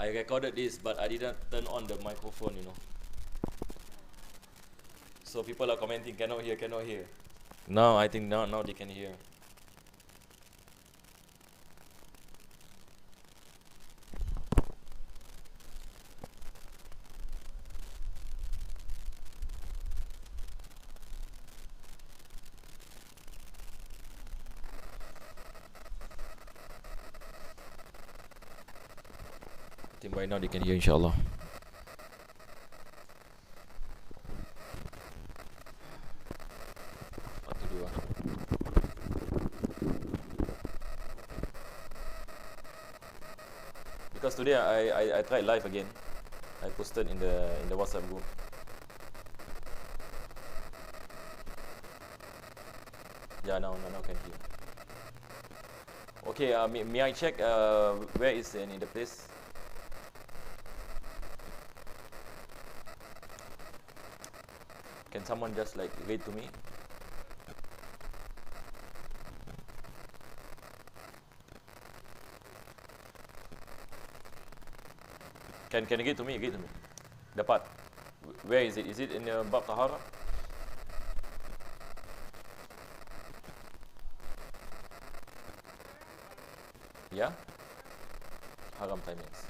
I recorded this, but I didn't turn on the microphone, you know. So people are commenting, cannot hear, cannot hear. Now I think now they can hear. I think by now they can hear, inshallah. What to do? Because today I tried live again. I posted in the WhatsApp group. Yeah, now can hear. Okay, may I check where is the place? Can someone just like read to me? Can you give to me? Give to me. The part. Where is it? Is it in the Bab Tahara? Yeah? Haram timings.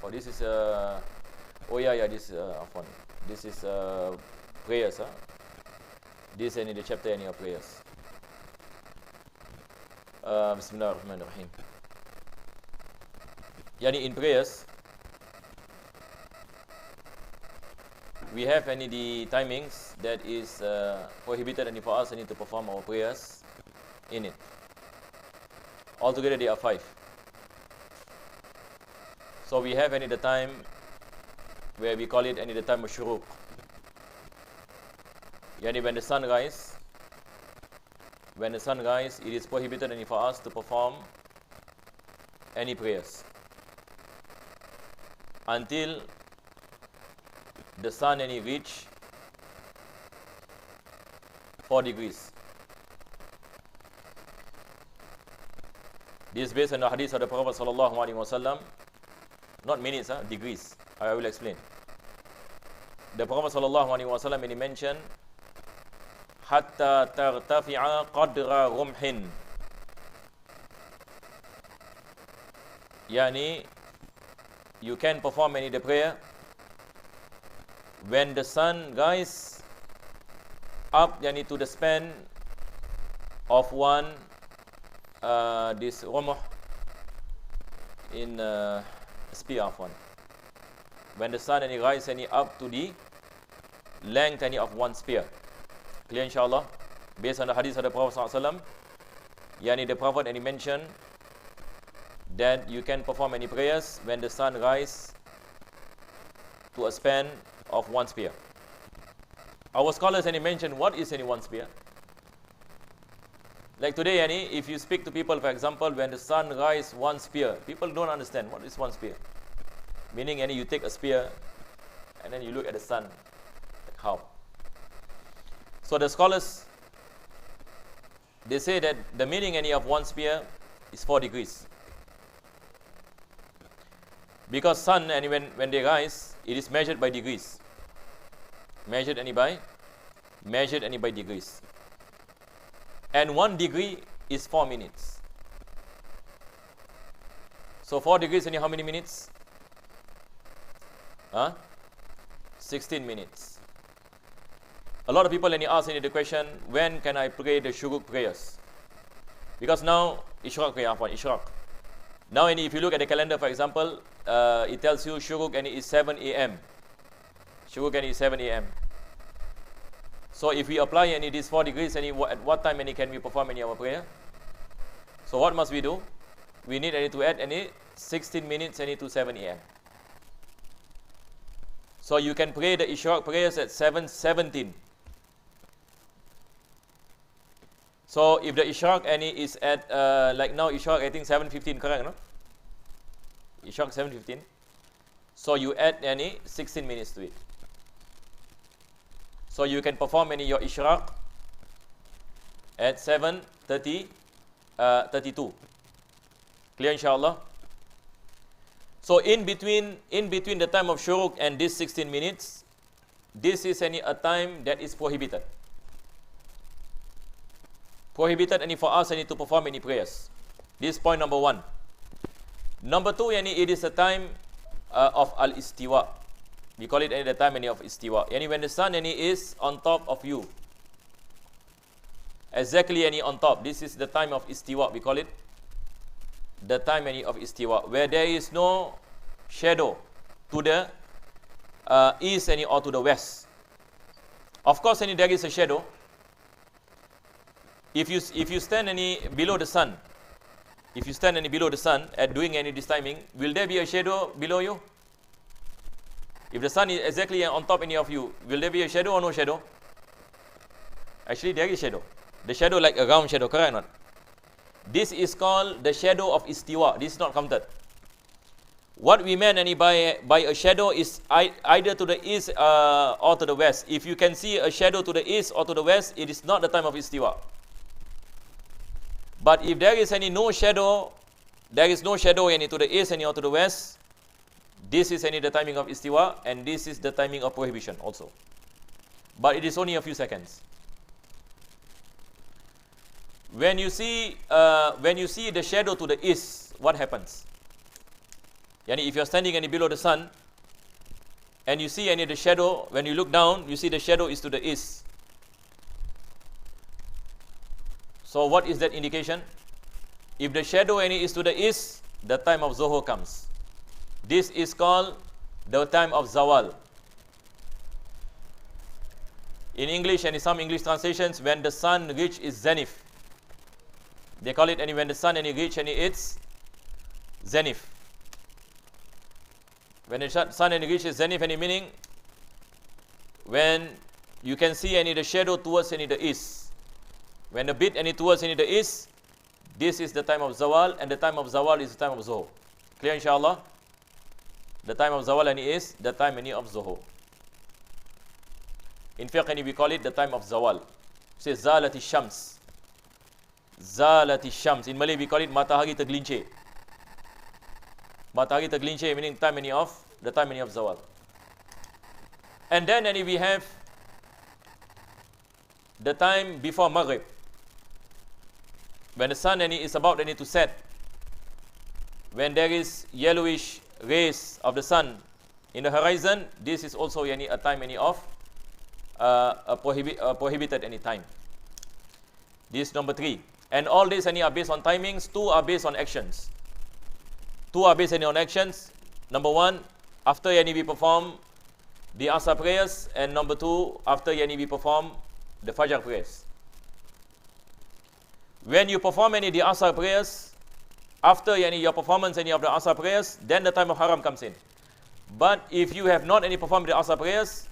Oh, this is oh yeah, this Afwan. This is prayers, huh? This is in the chapter in your prayers. Bismillahirrahmanirrahim. Yani in prayers, we have any the timings that is prohibited and for us to perform our prayers in it. Altogether there are 5. So we have any the time where we call it any the time of shuruq. Yani when the sun rises, it is prohibited and for us to perform any prayers until the sun reach 4 degrees. This is based on the hadith of the Prophet sallallahu alaihi wasallam. Not minutes, degrees. I will explain. The Prophet sallallahu alaihi wasallam, when he mentioned hatta tartafi'a qadra rumhin, yani you can perform any the prayer when the sun rises up, yani to the span of one this rumuh in spear of one. When the sun rises up to the length of one spear. Clear, inshallah? Based on the hadith of the Prophet sallallahu alaihi wasallam, yani the Prophet and he mentioned that you can perform any prayers when the sun rises to a span of one spear. Our scholars and he mentioned what is any one spear. Like today, yani, if you speak to people, for example, when the sun rises one spear, people don't understand what is one spear. Meaning, yani, you take a spear and then you look at the sun. Like how? So the scholars, they say that the meaning any of one spear is 4 degrees. Because sun, and when they rise, it is measured by degrees. Measured any by degrees. And 1 degree is 4 minutes. So 4 degrees, and how many minutes? 16 minutes. A lot of people ask the question, when can I pray the shuruk prayers? Because now, Ishraq. Now, if you look at the calendar, for example, it tells you shuruk and it is 7 a.m. Shuruk and it is 7 a.m. So if we apply any these 4 degrees, at what time can we perform any our prayer? So what must we do? We need to add 16 minutes to 7 a.m. So you can pray the Ishraq prayers at 7:17. So if the Ishraq is at like now Ishraq I think 7:15, correct, no? Ishraq 7:15. So you add 16 minutes to it. So you can perform your Ishraq at 7:32. Clear, inshallah? So in between the time of shuruk and this 16 minutes, this is a time that is prohibited. Prohibited for us to perform any prayers. This is point number 1. Number 2, it is a time of al-istiwa. We call it the time of istiwa. When the sun is on top of you. Exactly on top. This is the time of istiwa. We call it the time of istiwa, where there is no shadow to the east or to the west. Of course, there is a shadow. If you stand below the sun, at doing this timing, will there be a shadow below you? If the sun is exactly on top of you, will there be a shadow or no shadow? Actually, there is shadow. The shadow like a round shadow, correct or not? This is called the shadow of istiwa. This is not counted. What we meant by a shadow is either to the east or to the west. If you can see a shadow to the east or to the west, it is not the time of istiwa. But if there is no shadow, to the east or to the west, this is the timing of istiwa, and this is the timing of prohibition also. But it is only a few seconds. When you see the shadow to the east, what happens? If you are standing below the sun, and you see the shadow, when you look down, you see the shadow is to the east. So what is that indication? If the shadow is to the east, the time of Zuhur comes. This is called the time of Zawal. In English and in some English translations, when the sun reaches its zenith. They call it when the sun reaches its zenith. When the sun reaches zenith, meaning when you can see the shadow towards the east. When the bit towards the east, this is the time of Zawal, and the time of Zawal is the time of Zuhur. Clear, inshallah? The time of Zawal is the time of Zuhur. In fiqh, we call it the time of Zawal. Say Zalati Shams. Zalati Shams. In Malay, we call it Matahari Tergelincir. Matahari Tergelincir meaning the time of Zawal. And then we have the time before Maghrib. When the sun is about to set, when there is yellowish rays of the sun in the horizon, this is also a time of prohibited time. This is number 3. And all these are based on timings. 2 are based on actions. 2 are based on actions. Number 1, after we perform the Asar prayers, and number 2, after we perform the Fajr prayers. When you perform the Asar prayers, after your performance of the Asar prayers, then the time of Haram comes in. But if you have not performed the Asar prayers,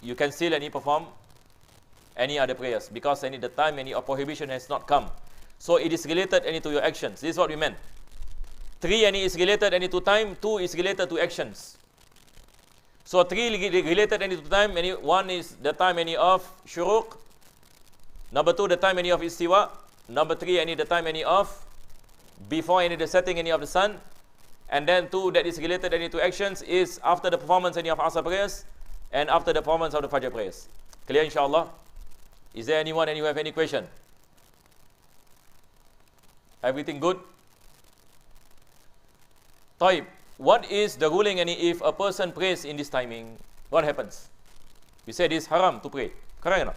you can still perform any other prayers, because the time of prohibition has not come. So it is related to your actions. This is what we meant. 3 is related to time, 2 is related to actions. So 3 related to time, 1 is the time of shuruk, number 2 the time of istiwa, number 3 the time of before the setting of the sun, and then 2 that is related to actions is after the performance of Asar prayers and after the performance of the Fajr prayers. Clear, inshallah? Is there anyone who have any question? Everything good? Taib. What is the ruling if a person prays in this timing? What happens? We said it's haram to pray. Correct or not?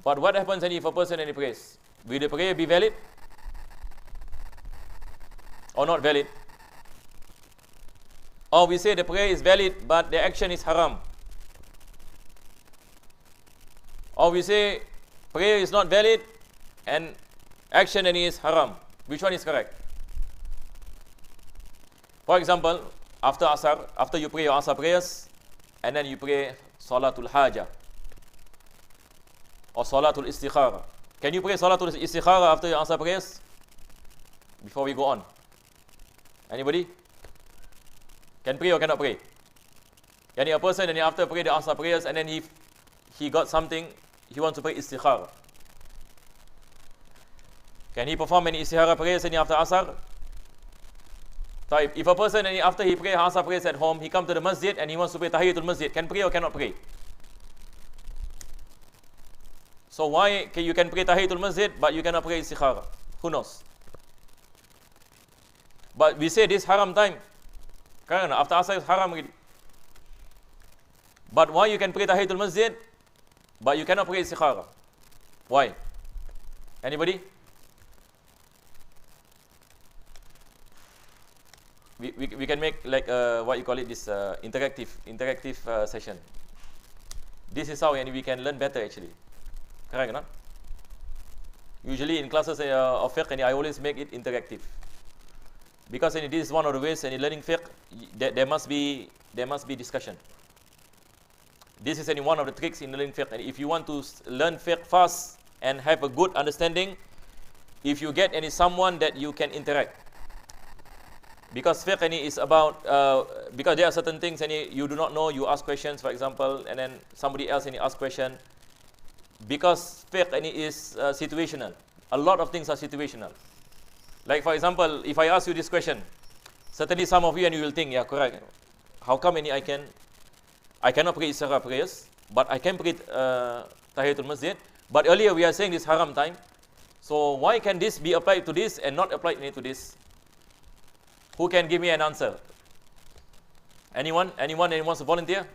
But what happens if a person prays? Will the prayer be valid? Or not valid? Or we say the prayer is valid but the action is haram. Or we say prayer is not valid and action is haram. Which one is correct? For example, after Asar, after you pray your Asar prayers, and then you pray Salatul Haja or Salatul Istikhara. Can you pray Salatul Istikhara after your Asar prayers? Before we go on. Anybody? Can pray or cannot pray? A person and after pray the Asar prayers, and then he got something, he wants to pray Istikhara. Can he perform any Istikhara prayers after Asar? If a person, after he prays Asar prayers at home, he comes to the masjid and he wants to pray Tahiyatul Masjid, can pray or cannot pray? So why you can pray Tahiyatul Masjid, but you cannot pray Istikhara? Who knows? But we say this haram time. Correct? After Asar is haram already. But why you can pray Tahiyatul Masjid, but you cannot pray Istikhara? Why? Anybody? We can make like what you call it, this interactive session. This is how we can learn better actually. Correct or not? Usually in classes of fiqh, I always make it interactive. Because this is one of the ways learning fiqh, there must be discussion. This is one of the tricks in learning fiqh. And if you want to learn fiqh fast and have a good understanding, if you get someone that you can interact. Because fiqh is about, because there are certain things you do not know, you ask questions, for example, and then somebody else asks question. Because fiqh is situational. A lot of things are situational. Like for example, if I ask you this question, certainly some of you you will think, yeah, correct. How come I cannot pray Isra prayers, but I can pray Tahiyatul Masjid. But earlier we are saying this haram time. So why can this be applied to this and not applied to this? Who can give me an answer? Anyone? Anyone wants to volunteer?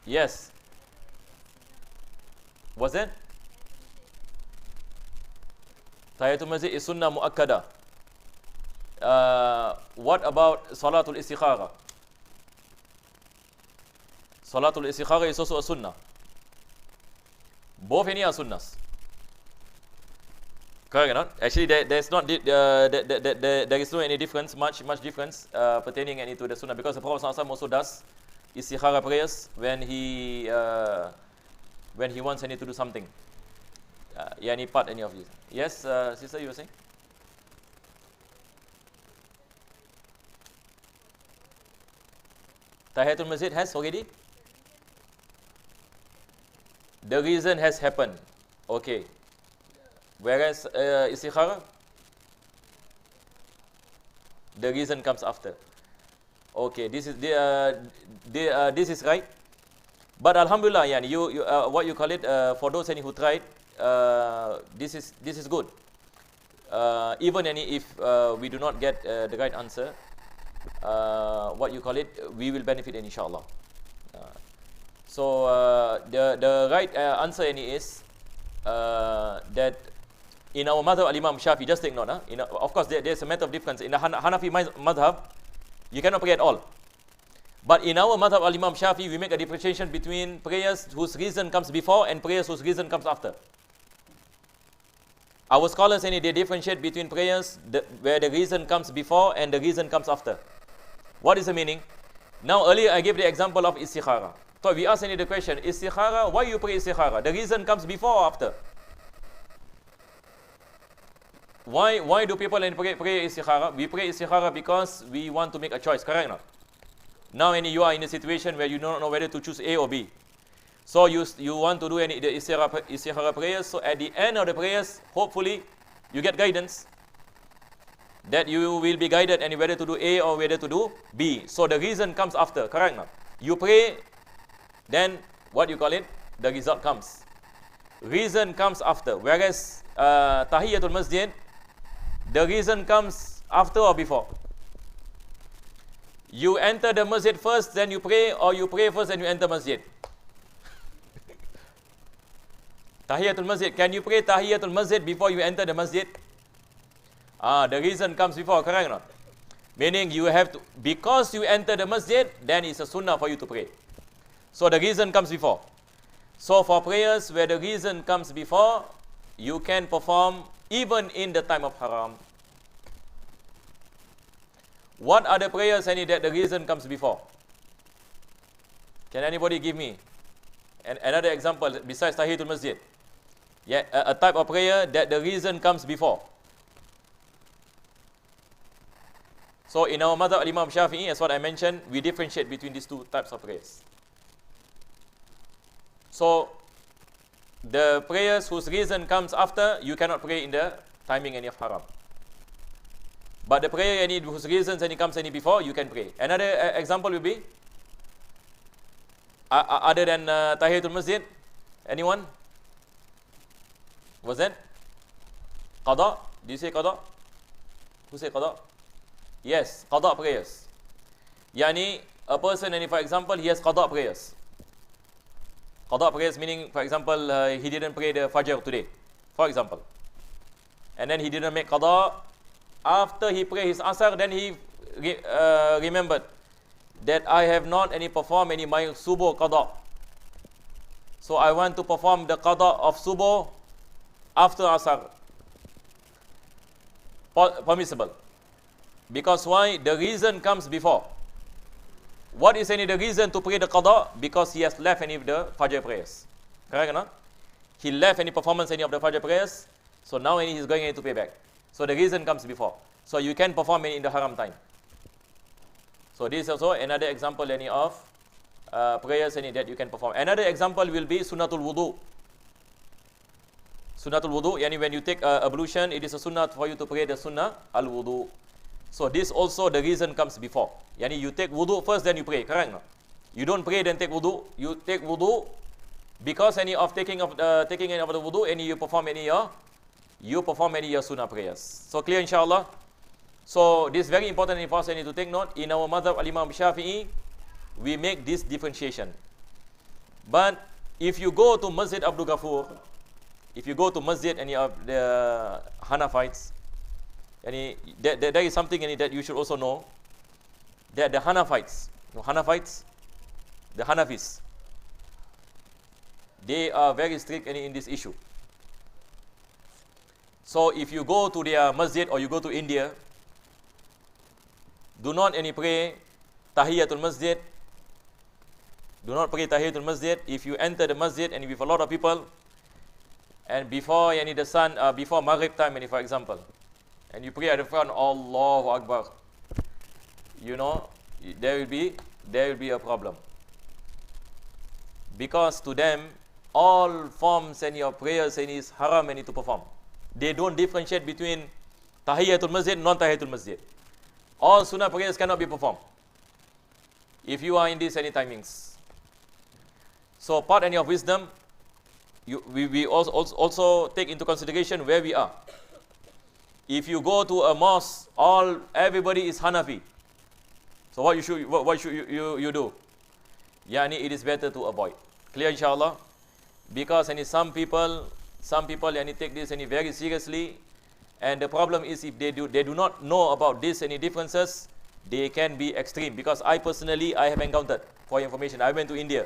Yes. What's that? Tahiyatul Masjid is sunnah muakkada. What about Salatul Istikhara? Salatul Istikhara is also a sunnah. Both are sunnahs. Correct or not? Actually, there is no any difference, much difference pertaining to the sunnah, because the Prophet ﷺ also does istikhara prayers when he wants to do something. Any part, any of this. Yes, sister, you were saying? Tahiyatul Masjid has already? The reason has happened. Okay. Whereas istikhara, the reason comes after. Okay, this is this is right. But alhamdulillah, you what you call it, for those who tried, this is good. Even if we do not get the right answer, what you call it, we will benefit inshallah. So the right answer is that in our madhab al-Imam Shafi, just take note, of course there's a matter of difference. In the Hanafi madhab, you cannot pray at all. But in our madhab al-Imam Shafi, we make a differentiation between prayers whose reason comes before and prayers whose reason comes after. Our scholars they differentiate between prayers where the reason comes before and the reason comes after. What is the meaning? Now earlier I gave the example of istikhara. So we asked the question, istikhara, why you pray istikhara? The reason comes before or after? Why do people pray istikhara? We pray istikhara because we want to make a choice, correct or not? Now you are in a situation where you don't know whether to choose A or B. So you want to do the istikhara prayers. So at the end of the prayers, hopefully you get guidance that you will be guided and whether to do A or whether to do B. So the reason comes after, correct or not? You pray, then what you call it, the result comes. Reason comes after. Whereas Tahiyatul Masjid, the reason comes after or before? You enter the masjid first, then you pray, or you pray first and you enter masjid? Tahiyatul Masjid, can you pray Tahiyatul Masjid before you enter the masjid? The reason comes before, correct or not? Meaning you have to, because you enter the masjid, then it's a sunnah for you to pray. So the reason comes before. So for prayers where the reason comes before, you can perform even in the time of haram. What are the prayers that the reason comes before? Can anybody give me another example besides Tahiyatul Masjid? Yeah, a type of prayer that the reason comes before. So in our madhab al-Imam Shafi'i, as what I mentioned, we differentiate between these two types of prayers. So the prayers whose reason comes after, you cannot pray in the timing of haram. But the prayer any whose reasons any comes any before, you can pray. Another example will be other than Tahiyatul Masjid. Anyone? Was that? Qada? Did you say qada? Who say qada? Yes, qada prayers. Yani, a person, and for example, he has qada prayers. Qada prayers meaning, for example, he didn't pray the Fajr today, for example. And then he didn't make qada. After he prayed his Asr, then he remembered that I have not any performed any my subuh qada. So I want to perform the qada of subuh after Asr. Permissible. Because why? The reason comes before. What is any the reason to pray the qada? Because he has left any of the Fajr prayers. Correct or not? He left any performance any of the Fajr prayers. So now he is going to pay back. So the reason comes before. So you can perform any in the haram time. So this is also another example any of prayers any that you can perform. Another example will be sunnatul wudu. Sunnatul wudu, yani when you take ablution, it is a sunnah for you to pray the sunnah al wudu. So this also the reason comes before. Yani you take wudu first, then you pray. Correct? No? You don't pray then take wudu. You take wudu because any of taking of the wudu, any you perform any your sunnah prayers. So clear, inshallah. So this is very important for us any to take note. In our madhab al-Imam Shafi'i, we make this differentiation. But if you go to Masjid Abdul Ghafur, if you go to Masjid any of the Hanafites, there is something that you should also know, that the Hanafites, the Hanafis, they are very strict in this issue. So if you go to their masjid or you go to India, do not pray Tahiyatul Masjid. Do not pray Tahiyatul Masjid. If you enter the masjid and with a lot of people, and before the sun, before Maghrib time, for example, and you pray at the front, Allahu Akbar, there will be a problem. Because to them, all forms of prayers is haram to perform. They don't differentiate between Tahiyatul Masjid and non-Tahiyatul Masjid. All sunnah prayers cannot be performed if you are in these any timings. So part of wisdom, we also take into consideration where we are. If you go to a mosque, everybody is Hanafi. So what should you do? Yani it is better to avoid. Clear, inshallah? Because some people take this very seriously, and the problem is if they do not know about this any differences, they can be extreme. Because I personally have encountered, for your information, I went to India.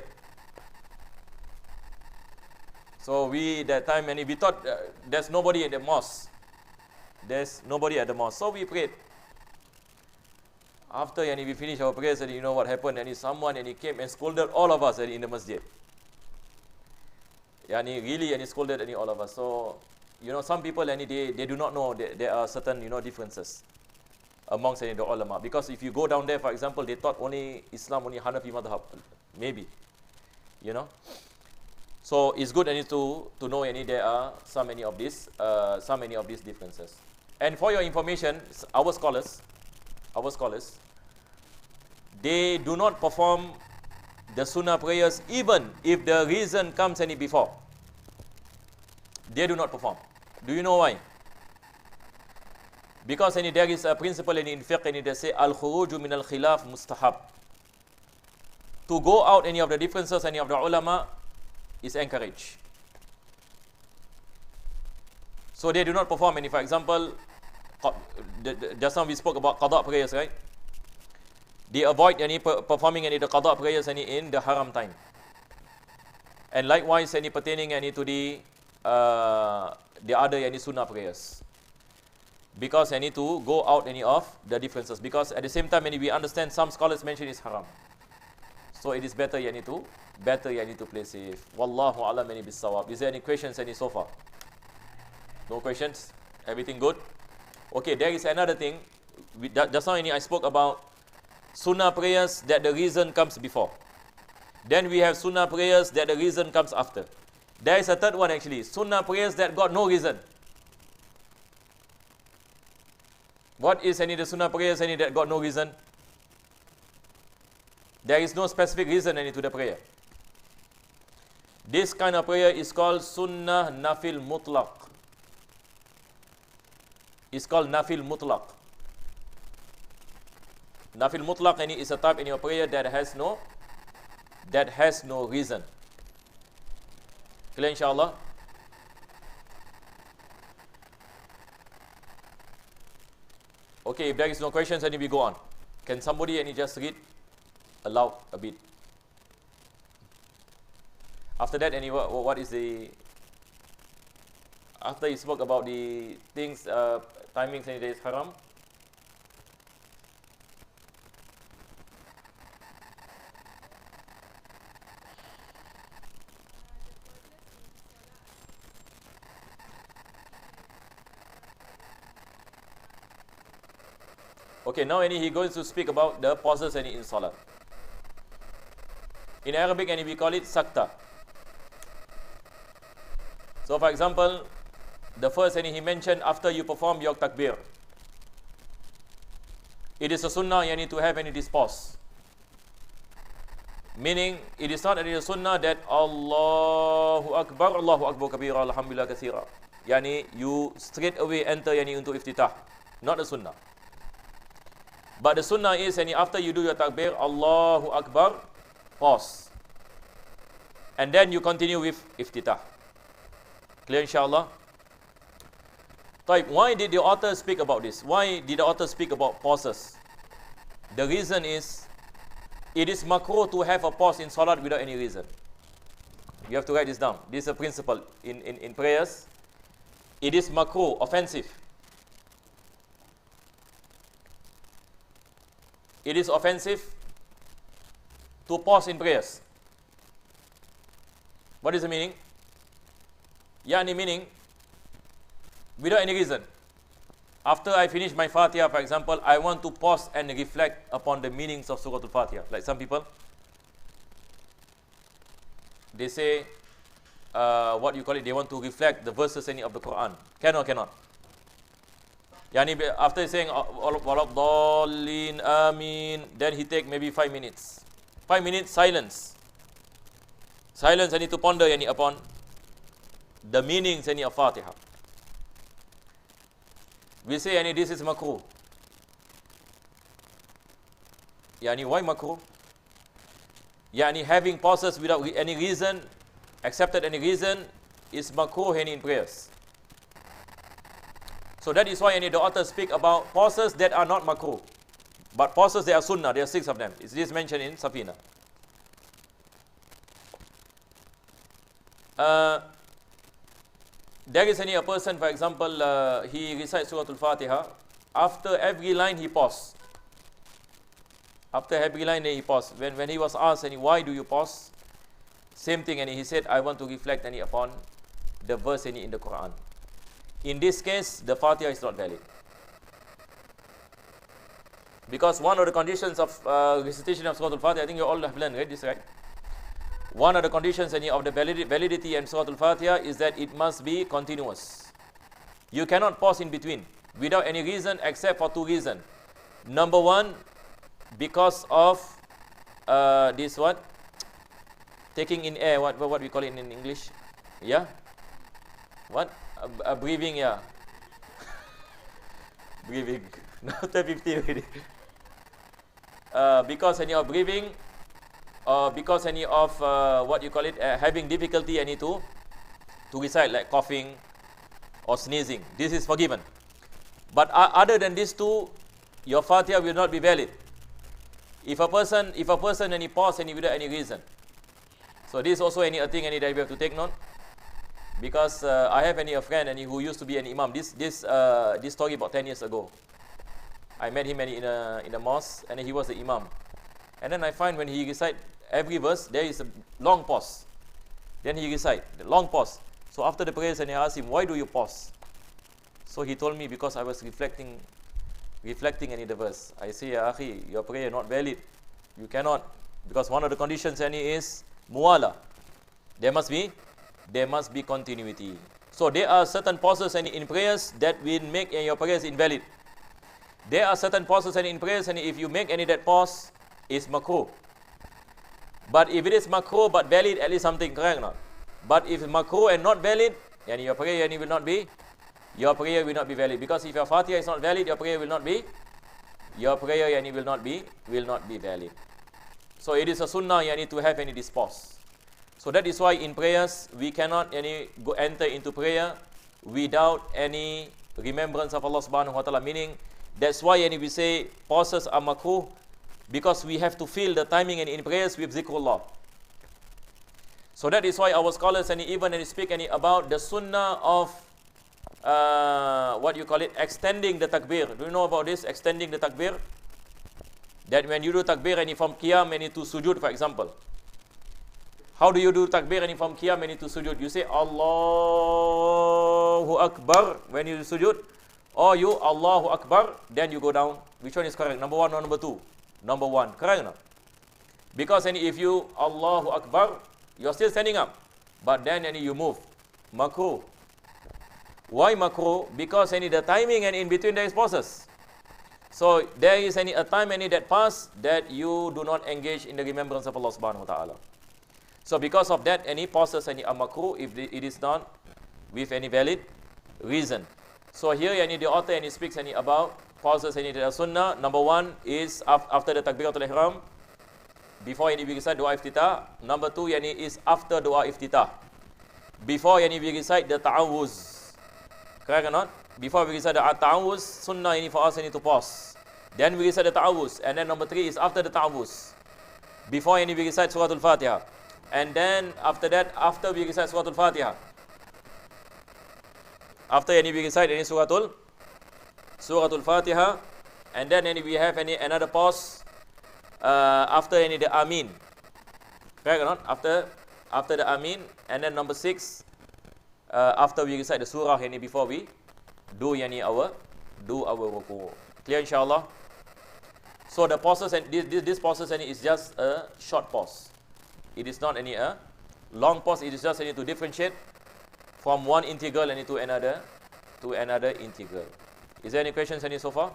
So that time we thought there's nobody at the mosque. There's nobody at the mosque. So we prayed. After we finished our prayers, you know what happened? Someone came and scolded all of us in the masjid. Really scolded all of us. So some people they do not know that there are certain differences amongst the ulama. Because if you go down there, for example, they thought only Islam, only Hanafi madhab, maybe. So it's good to know there are so many of these differences. And for your information, our scholars, they do not perform the sunnah prayers even if the reason comes any before. They do not perform. Do you know why? Because there is a principle in fiqh they say al-khuruju min al-khilaf mustahab. To go out any of the differences any of the ulama is encouraged. So they do not perform any. For example, just now we spoke about qada prayers, right? They avoid performing any the qada prayers in the haram time. And likewise pertaining to the other sunnah prayers. Because to go out of the differences. Because at the same time we understand some scholars mention it's haram. So it is better to play safe. Wallahu a'lam bis-sawab. Is there any questions so far? No questions? Everything good? Okay, there is another thing. Just now I spoke about sunnah prayers that the reason comes before. Then we have sunnah prayers that the reason comes after. There is a third one actually. Sunnah prayers that got no reason. What is any the sunnah prayers any that got no reason? There is no specific reason any to the prayer. This kind of prayer is called sunnah nafil mutlaq. It's called nafil mutlaq. Nafil mutlaq any is a type in your prayer that has no reason. Clear inshallah? Okay, if there is no questions, then we go on. Can somebody just read aloud a bit? After that, what is the... After he spoke about the things, timings, and it is haram. Okay, now he going to speak about the pauses in salah. In Arabic, we call it sakta. So, for example, the first he mentioned after you perform your takbir, it is a sunnah to have this pause. Meaning, it is not a sunnah that Allahu Akbar kabira, alhamdulillah kathira. You straight away enter into iftitah. Not a sunnah. But the sunnah is after you do your takbir, Allahu Akbar, pause. And then you continue with iftitah. Clear inshallah? Why did the author speak about this? Why did the author speak about pauses? The reason is, it is makruh to have a pause in salat without any reason. You have to write this down. This is a principle in prayers. It is makruh, offensive. It is offensive to pause in prayers. What is the meaning? Meaning, without any reason. After I finish my Fatiha, for example, I want to pause and reflect upon the meanings of Surah Al-Fatiha. Like some people, they say, what you call it, they want to reflect the verses of the Quran. Can or cannot? After saying, Waladhdallin, Ameen, then he take maybe 5 minutes. 5 minutes silence. Silence, I need to ponder upon the meanings of Fatiha. We say this is makruh. Why makruh? Having pauses without any reason, accepted any reason, is makruh in prayers. So that is why the author speak about pauses that are not makruh. But pauses they are sunnah, there are 6 of them. It is mentioned in Safina. There is a person, for example, he recites Surah Al-Fatiha. After every line, he pauses. After every line, he pauses. When he was asked, why do you pause? Same thing, and he said, I want to reflect upon the verse in the Quran. In this case, the Fatiha is not valid. Because one of the conditions of recitation of Surah Al-Fatiha, I think you all have learned, right? This, right? One of the conditions of the validity in Surah Al-Fatiha is that it must be continuous. You cannot pause in between without any reason except for 2 reasons. Number 1, because of this what? Taking in air, what we call it in English? Yeah? What? Breathing, yeah. Breathing. Now 15 already. Because of breathing, because of what you call it, having difficulty to recite, like coughing or sneezing. This is forgiven. But other than these 2, your Fatiha will not be valid. If a person pause without any reason. So this is also a thing that we have to take note. Because I have a friend who used to be an imam. This story about 10 years ago. I met him in a mosque, and he was the imam. And then I find when he recite every verse, there is a long pause. Then he recite the long pause. So after the prayers, and I asked him, why do you pause? So he told me, because I was reflecting in the verse. I say, Ya akhi, your prayer not valid. You cannot, because one of the conditions is muwala. There must be continuity. So there are certain pauses in prayers that will make your prayers invalid. There are certain pauses in prayers, and if you make any that pause, is makruh. But if it is makruh but valid, at least something, correct or not? But if makruh and not valid, yani your prayer will not be, your prayer will not be valid. Because if your Fatiha is not valid, your prayer will not be, your prayer yani will not be valid. So it is a sunnah yani to have any this pause. So that is why in prayers we cannot yani go enter into prayer without any remembrance of Allah subhanahu wa ta'ala. Meaning that's why yani we say pauses are makruh, because we have to fill the timing and in prayers with zikrullah. So that is why our scholars and even speak about the sunnah of what you call it, extending the takbir. Do you know about this, extending the takbir? That when you do takbir and from qiyam and to sujud, for example, how do you do takbir and from qiyam and to sujud? You say Allahu Akbar when you sujud, or you Allahu Akbar, then you go down. Which one is correct? Number one or number two? Number one, correct or not? Because if you Allahu Akbar, you are still standing up, but then you move. Makruh. Why makruh? Because the timing and in between there is pauses. So there is a time that pass that you do not engage in the remembrance of Allah subhanahu wa ta'ala. So because of that, any pauses are makruh if it is done with any valid reason. So here the author speaks about pauses that are sunnah. Number one is after the takbiratul ihram, before we recite dua iftitah. Number two is after dua iftitah, before we recite the ta'awuz. Correct or not? Before we recite the ta'awuz, sunnah for us to pause. Then we recite the ta'awuz, and then number three is after the ta'awuz, before we recite Surah Al-Fatiha. And then after that, after we recite Surah Al-Fatiha, after we recite Surah Al-Fatiha, and then we have another pause after the Amin. Correct or not? After the Amin, and then number six, after we recite the surah before we do our ruku. Clear, inshallah? So the pauses and this pauses is just a short pause. It is not a long pause. It is just to differentiate from one integral to another integral. Is there any questions so far?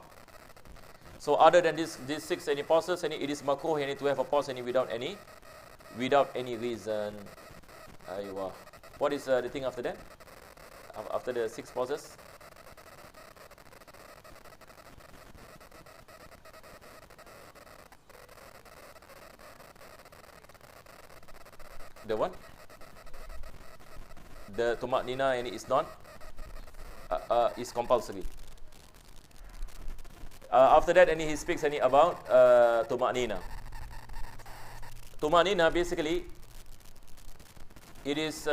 So other than these six pauses, it is makruh to have a pause without any reason. Aywa. What is the thing after that? After the six pauses? The one? The tumak-nina is not is compulsory. After that, he speaks about tumak-nina. Tumak-nina basically, it is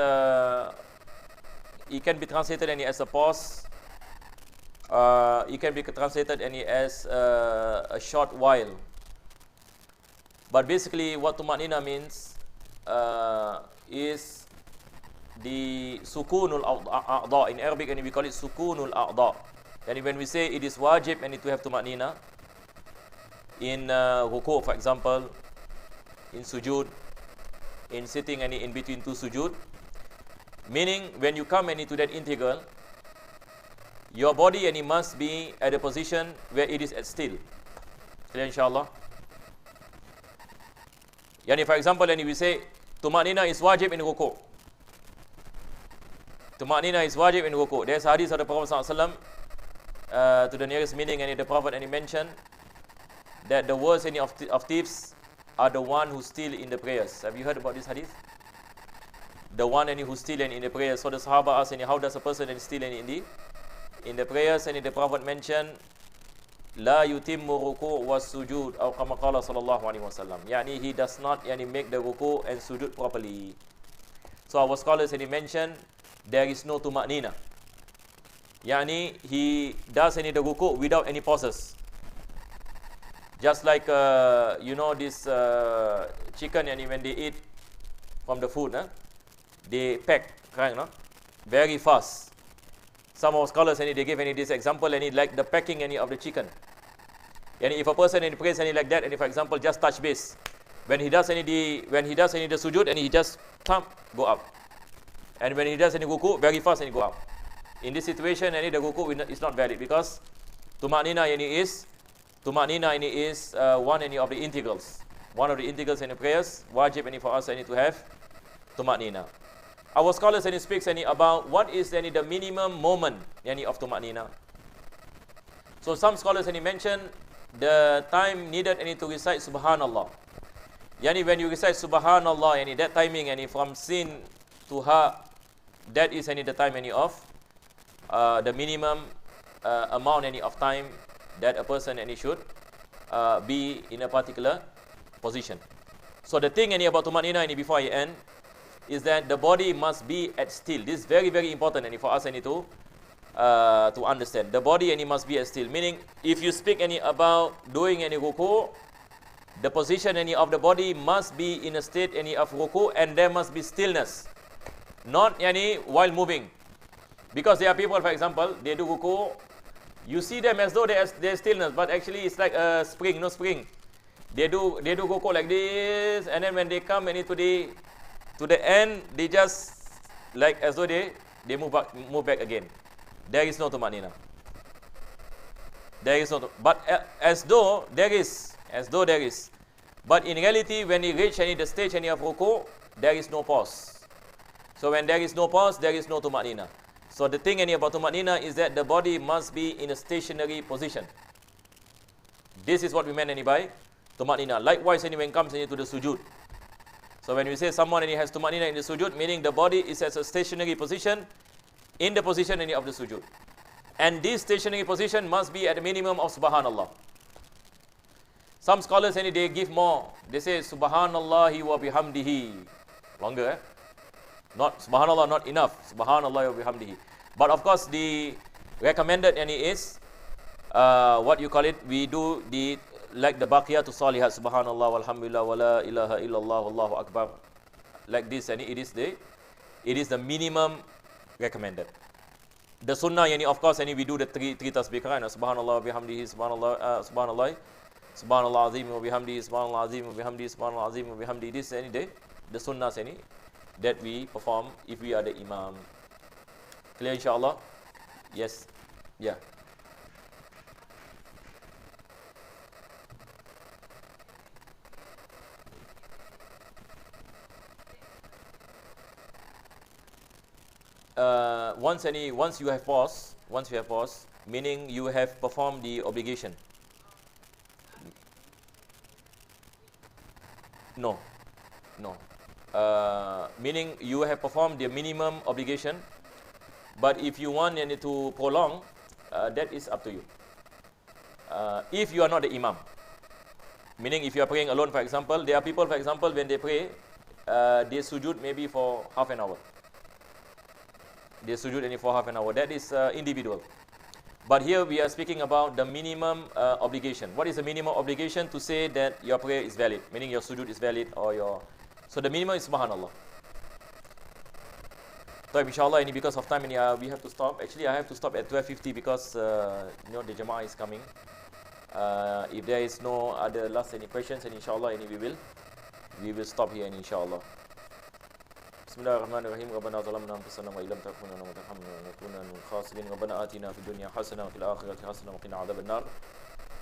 it can be translated as a pause. It can be translated as a short while. But basically, what tumak-nina means is the sukunul a'dha. In Arabic, we call it sukunul a'dha. And when we say it is wajib to have tumak-nina in ruku', for example, in sujud, in sitting in between two sujud, meaning when you come into that integral, your body must be at a position where it is at still. Clear, inshallah? For example, we say tumak-nina is wajib in ruku'. Tumak-nina is wajib in ruku'. There's hadith of the Prophet ﷺ, to the nearest meaning, and the Prophet mentioned that the worst of thieves are the one who steal in the prayers. Have you heard about this hadith? The one who steal in the prayers. So the Sahaba asked, how does a person steal in the prayers? And the Prophet mentioned, La yutimmu ruku' was sujud, or kama qala sallallahu alaihi wasallam. Yani he does not make the ruku' and sujud properly. So our scholars mentioned there is no tumak-nina. Yani he does the ruku' without any pauses. Just like this chicken, when they eat from the food, they peck, right, no? Very fast. Some of scholars they give this example, like the pecking of the chicken. And if a person prays like that, and for example just touch base, when he does the sujud, and he just thump, go up. And when he does ruku', very fast and go up. In this situation, the ruku' is not valid, because Tuma'nina ini is one of the integrals. One of the integrals in the prayers. Wajib for us to have tuma'nina. Our scholars speaks about what is the minimum moment of tuma'nina. So some scholars mention the time needed to recite Subhanallah. When you recite Subhanallah, that timing from sin to ha, that is the time of the minimum amount of time that a person should be in a particular position. So the thing about tuma'nina before I end is that the body must be at still. This is very, very important for us to understand. The body must be at still. Meaning, if you speak about doing ruku, the position of the body must be in a state of ruku, and there must be stillness. Not while moving. Because there are people, for example, they do ruku, you see them as though there's stillness, but actually it's like a spring, no spring. They do ruku like this, and then when they come to the end, they just like as though they move back again. There is no tuma'nina. There is no, but as though there is. But in reality, when you reach the stage of ruku, there is no pause. So when there is no pause, there is no tuma'nina. So the thing about tuma'nina is that the body must be in a stationary position. This is what we meant by tuma'nina. Likewise, when it comes to the sujood. So when we say someone has tuma'nina in the sujood, meaning the body is at a stationary position, in the position of the sujood. And this stationary position must be at a minimum of Subhanallah. Some scholars they give more. They say Subhanallahi wa bihamdihi. Longer, Not Subhanallah, not enough. Subhanallah wa bihamdihi. But of course, the recommended is what you call it. We do like the baqiyatu salihat. Subhanallah walhamdulillah wa la ilaha illallah wallahu akbar. Like this, and it is the minimum recommended. The sunnah, of course, we do the three tasbih, Subhanallah wa bihamdihi, Subhanallah, Subhanallah azim wa bihamdihi, Subhanallah azim wa bihamdihi, Subhanallah azim wa bihamdihi. This the sunnah that we perform if we are the imam. Clear, inshallah? Yes. Yeah. Once you have paused, meaning you have performed the obligation. No. Meaning you have performed the minimum obligation, but if you want to prolong, that is up to you. If you are not the imam, meaning if you are praying alone, for example, there are people, for example, when they pray, they sujood maybe for half an hour. They sujood for half an hour. That is individual. But here we are speaking about the minimum obligation. What is the minimum obligation? To say that your prayer is valid, meaning your sujood is valid, or your... So the minimum is Subhanallah. So inshallah, because of time, we have to stop. Actually, I have to stop at 12:50 because the Jama'ah is coming. If there is no other last questions, inshallah, we will stop here, inshallah. Bismillahirrahmanirrahim. Rabbana zalamna anfusana wa illam taghfir lana wa tarhamna lanakunanna minal khasirin. Rabbana atina fid dunya hasanah wa fil akhirati hasanah wa qina adhaban nar.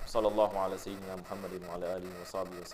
Sallallahu ala sayyidina Muhammadin wa ala alihi wa sahbihi wa sallam.